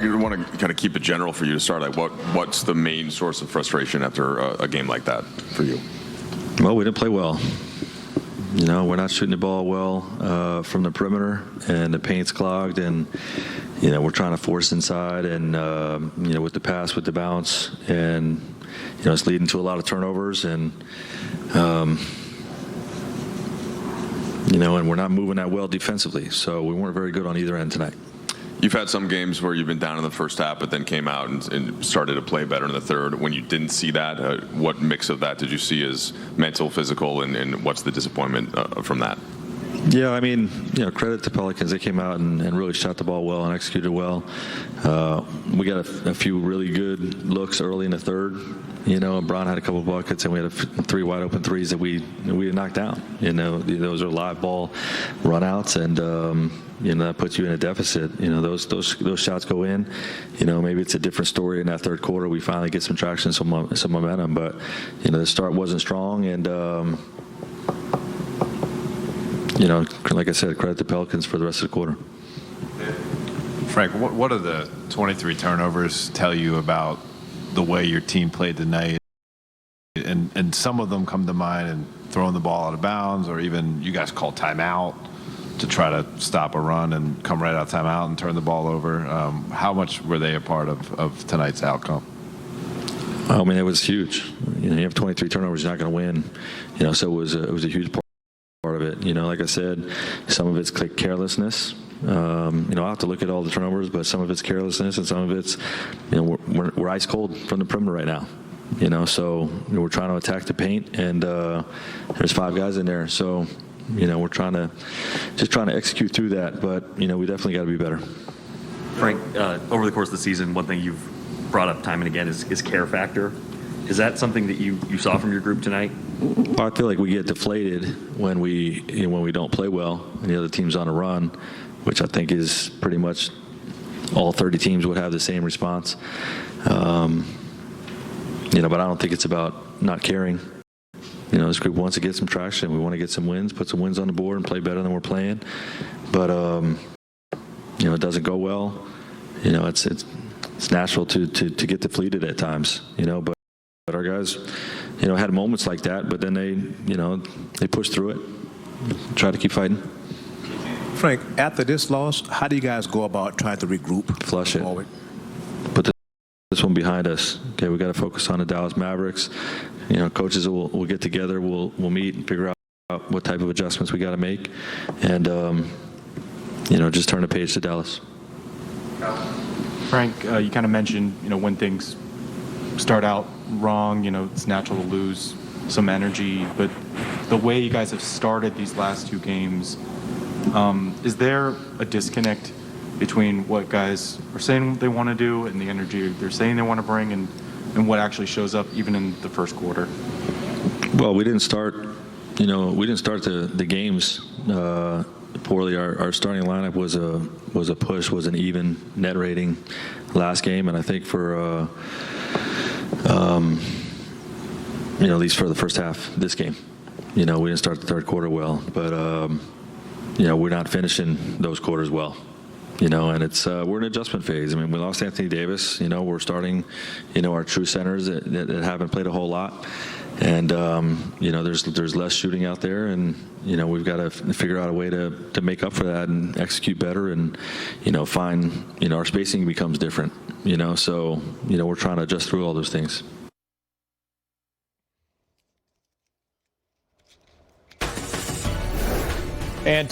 You want to kind of keep it general for you to start. Like, what's the main source of frustration after a game like that for you? Well, we didn't play well. You know, we're not shooting the ball well from the perimeter, and the paint's clogged, and you know, we're trying to force inside, and you know, with the pass, with the bounce, and you know, it's leading to a lot of turnovers, and you know, and we're not moving that well defensively, so we weren't very good on either end tonight. You've had some games where you've been down in the first half, but then came out and started to play better in the third. When you didn't see that, what mix of that did you see as mental, physical, and what's the disappointment from that? Yeah, I mean, you know, credit to Pelicans. They came out and really shot the ball well and executed well. We got a few really good looks early in the third. You know, Brown had a couple of buckets, and we had three wide open threes that we knocked down. You know, those are live ball runouts, and you know, that puts you in a deficit. You know, those shots go in. You know, maybe it's a different story in that third quarter. We finally get some traction, some momentum, but you know, the start wasn't strong, and you know, like I said, credit to Pelicans for the rest of the quarter. Frank, what do the 23 turnovers tell you about the way your team played tonight? And some of them come to mind, and throwing the ball out of bounds, or even you guys call timeout to try to stop a run and come right out of timeout and turn the ball over. How much were they a part of tonight's outcome? I mean, it was huge. You know, you have 23 turnovers, you're not going to win. You know, so it was a huge part of it. You know, like I said, some of it's carelessness. You know, I'll have to look at all the turnovers, but some of it's carelessness, and some of it's, you know, we're ice cold from the perimeter right now. You know, so you know, we're trying to attack the paint, and there's 5 guys in there. So, you know, we're trying to execute through that, but you know, we definitely got to be better. Frank, over the course of the season, one thing you've brought up time and again is care factor. Is that something that you saw from your group tonight? Well, I feel like we get deflated when we don't play well and the other team's on a run, which I think is pretty much all 30 teams would have the same response. You know, but I don't think it's about not caring. You know, this group wants to get some traction. We want to get some wins, put some wins on the board, and play better than we're playing. But you know, it doesn't go well. You know, it's natural to get deflated at times. You know, but our guys, you know, had moments like that, but then they pushed through it, try to keep fighting. Frank, after this loss, how do you guys go about trying to regroup? Flush it. Forward? Put this one behind us. Okay, we got to focus on the Dallas Mavericks. You know, coaches will get together. We'll meet and figure out what type of adjustments we got to make, and you know, just turn the page to Dallas. Frank, you kind of mentioned, you know, when things start out wrong, you know, it's natural to lose some energy, but the way you guys have started these last 2 games, is there a disconnect between what guys are saying they want to do and the energy they're saying they want to bring, and what actually shows up even in the first quarter? Well, we didn't start the games poorly. Our starting lineup was a push, was an even net rating last game, and I think for you know, at least for the first half this game, you know, we didn't start the third quarter well, but you know, we're not finishing those quarters well. You know, and it's we're in an adjustment phase. I mean, we lost Anthony Davis. You know, we're starting, you know, our true centers that haven't played a whole lot, and you know, there's less shooting out there, and you know, we've got to figure out a way to make up for that and execute better, and you know, find, you know, our spacing becomes different. You know, so you know, we're trying to adjust through all those things. And